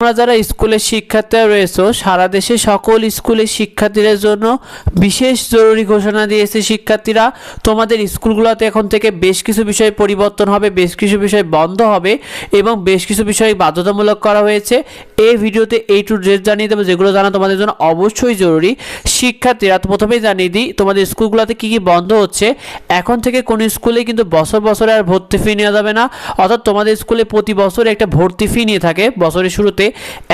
তোমরা যারা স্কুলের শিক্ষার্থীরা রয়েছো, সারা দেশে সকল স্কুলের শিক্ষার্থীদের জন্য বিশেষ জরুরি ঘোষণা দিয়েছে শিক্ষার্থীরা। তোমাদের স্কুলগুলোতে এখন থেকে বেশ কিছু বিষয় পরিবর্তন হবে, বেশ কিছু বিষয় বন্ধ হবে এবং বেশ কিছু বিষয় বাধ্যতামূলক করা হয়েছে। এই ভিডিওতে A to Z জানিয়ে দেবো, যেগুলো জানা তোমাদের জন্য অবশ্যই জরুরি। শিক্ষার্থীরা প্রথমেই জানিয়ে দিই, তোমাদের স্কুলগুলোতে কী কী বন্ধ হচ্ছে। এখন থেকে কোনো স্কুলে কিন্তু বছর বছরে আর ভর্তি ফি নেওয়া যাবে না, অর্থাৎ তোমাদের স্কুলে প্রতি বছর একটা ভর্তি ফি নিয়ে থাকে বছরের শুরুতে,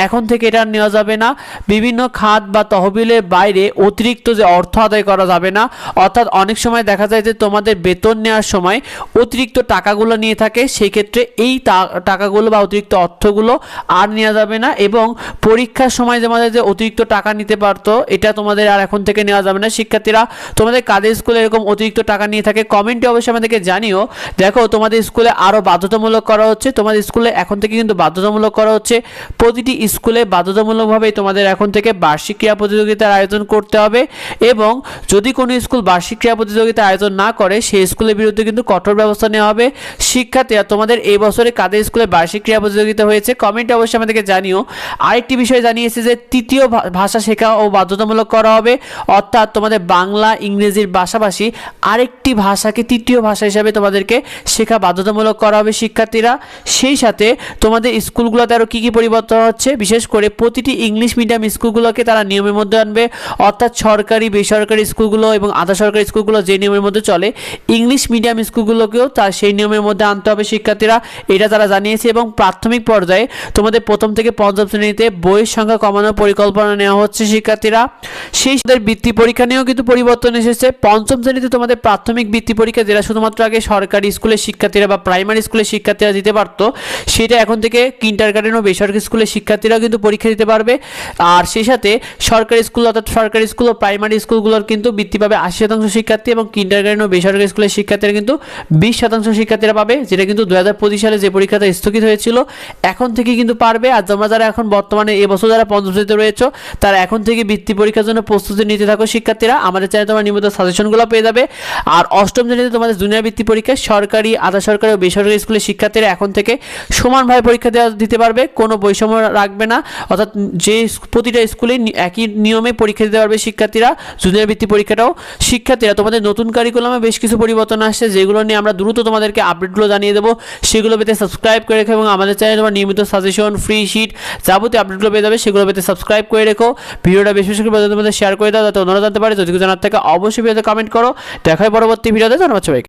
এখন থেকে এটা নেওয়া যাবে না। বিভিন্ন খাত বা তহবিলের বাইরে অতিরিক্ত যে অর্থ আদায় করা যাবে না, অর্থাৎ অনেক সময় দেখা যায় যে তোমাদের বেতন নেওয়ার সময় অতিরিক্ত টাকাগুলো নিয়ে থাকে, সেই ক্ষেত্রে এই টাকাগুলো বা অতিরিক্ত অর্থগুলো আর নেওয়া যাবে না। এবং পরীক্ষার সময় তোমাদের যে অতিরিক্ত টাকা নিতে পারতো, এটা তোমাদের আর এখন থেকে নেওয়া যাবে না। শিক্ষার্থীরা, তোমাদের কাদের স্কুলে এরকম অতিরিক্ত টাকা নিয়ে থাকে কমেন্টে অবশ্যই আমাদেরকে জানিও। দেখো, তোমাদের স্কুলে আরও বাধ্যতামূলক করা হচ্ছে, তোমাদের স্কুলে এখন থেকে কিন্তু বাধ্যতামূলক করা হচ্ছে, প্রতিটি স্কুলে বাধ্যতামূলকভাবে তোমাদের এখন থেকে বার্ষিক ক্রীড়া প্রতিযোগিতার আয়োজন করতে হবে। এবং যদি কোনো স্কুল বার্ষিক ক্রীড়া প্রতিযোগিতার আয়োজন না করে, সেই স্কুলের বিরুদ্ধে কিন্তু কঠোর ব্যবস্থা নেওয়া হবে। শিক্ষার্থীরা, তোমাদের এই বছরে কাদের স্কুলে বার্ষিক ক্রীড়া প্রতিযোগিতা হয়েছে কমেন্টে অবশ্যই আমাদেরকে জানিও। আরেকটি বিষয় জানিয়েছে যে তৃতীয় ভাষা শেখা ও বাধ্যতামূলক করা হবে, অর্থাৎ তোমাদের বাংলা ইংরেজির পাশাপাশি আরেকটি ভাষাকে তৃতীয় ভাষা হিসাবে তোমাদেরকে শেখা বাধ্যতামূলক করা হবে শিক্ষার্থীরা। সেই সাথে তোমাদের স্কুলগুলোতে আরও কী কী পরিবর্তন হচ্ছে, বিশেষ করে প্রতিটি ইংলিশ মিডিয়াম স্কুলগুলোকে তারা নিয়মের মধ্যে আনবে, অর্থাৎ সরকারি বেসরকারি স্কুলগুলো এবং আধা সরকারি স্কুলগুলো যে নিয়মের মধ্যে চলে, ইংলিশ মিডিয়াম স্কুলগুলোকেও তার সেই নিয়মের মধ্যে আনতে হবে শিক্ষার্থীরা, এটা তারা জানিয়েছে। এবং প্রাথমিক পর্যায়ে তোমাদের প্রথম থেকে পঞ্চম শ্রেণীতে বইয়ের সংখ্যা কমানোর পরিকল্পনা নেওয়া হচ্ছে শিক্ষার্থীরা। সেই সাথে বৃত্তি পরীক্ষা নিয়েও কিন্তু পরিবর্তন এসেছে। পঞ্চম শ্রেণীতে তোমাদের প্রাথমিক বৃত্তি পরীক্ষা, যেটা শুধুমাত্র আগে সরকারি স্কুলের শিক্ষার্থীরা বা প্রাইমারি স্কুলের শিক্ষার্থীরা দিতে পারতো, সেটা এখন থেকে কিন্ডারগার্টেন ও বেসরকারি স্কুলের শিক্ষার্থীরাও কিন্তু পরীক্ষা দিতে পারবে। আর সেই সাথে সরকারি স্কুল, অর্থাৎ সরকারি স্কুল ও প্রাইমারি স্কুলগুলোর কিন্তু বৃত্তি পাবে 80% শিক্ষার্থী, এবং কিন্ডারগার্টেন ও বেসরকারি স্কুলের শিক্ষার্থীরা কিন্তু 20% শিক্ষার্থীরা পাবে, যেটা কিন্তু 2025 সালে যে পরীক্ষাটা স্থগিত হয়েছিল এখন থেকে কিন্তু পারবে। আর তোমরা যারা এখন বর্তমানে এবছর যারা পঞ্চম শ্রেণীতে রয়েছে, তারা এখন থেকে বৃত্তি পরীক্ষার জন্য প্রস্তুতি নিতে থাকো শিক্ষার্থীরা। আমাদের চ্যানেলে তোমরা নিয়মিত সাজেশনগুলো পেয়ে যাবে। আর অষ্টম শ্রেণীতে তোমাদের জুনিয়র বৃত্তি পরীক্ষা সরকারি, আধা সরকারি ও বেসরকারি স্কুলের শিক্ষার্থীরা এখন থেকে সমানভাবে পরীক্ষা দিতে পারবে, কোনো বৈষম্য রাখবে না, অর্থাৎ যে প্রতিটা স্কুলে একই নিয়মে পরীক্ষা দিতে পারবে শিক্ষার্থীরা। জুনিয়র বৃত্তি পরীক্ষাটাও শিক্ষার্থীরা, তোমাদের নতুন কারিকুলামে বেশ কিছু পরিবর্তন আসছে, যেগুলো নিয়ে আমরা দ্রুত তোমাদেরকে আপডেটগুলো জানিয়ে দেবো। সেগুলো পেতে সাবস্ক্রাইব করে রেখো এবং আমাদের চ্যানেলে তোমার নিয়মিত সাজেশন, ফ্রি শিট, যাবতীয় আপডেটগুলো পেয়ে যাবে। সেগুলো পেতে সাবস্ক্রাইব করে রেখো। ভিডিওটা বেশি বেশি করে তোমাদের শেয়ার করে দাও, যাতে অন্যরা জানতে পারে। যদি কিছু জানার থাকে অবশ্যই ভিডিওতে কমেন্ট করো। দেখা হয় পরবর্তী ভিডিওতে। ধন্যবাদ সবাইকে।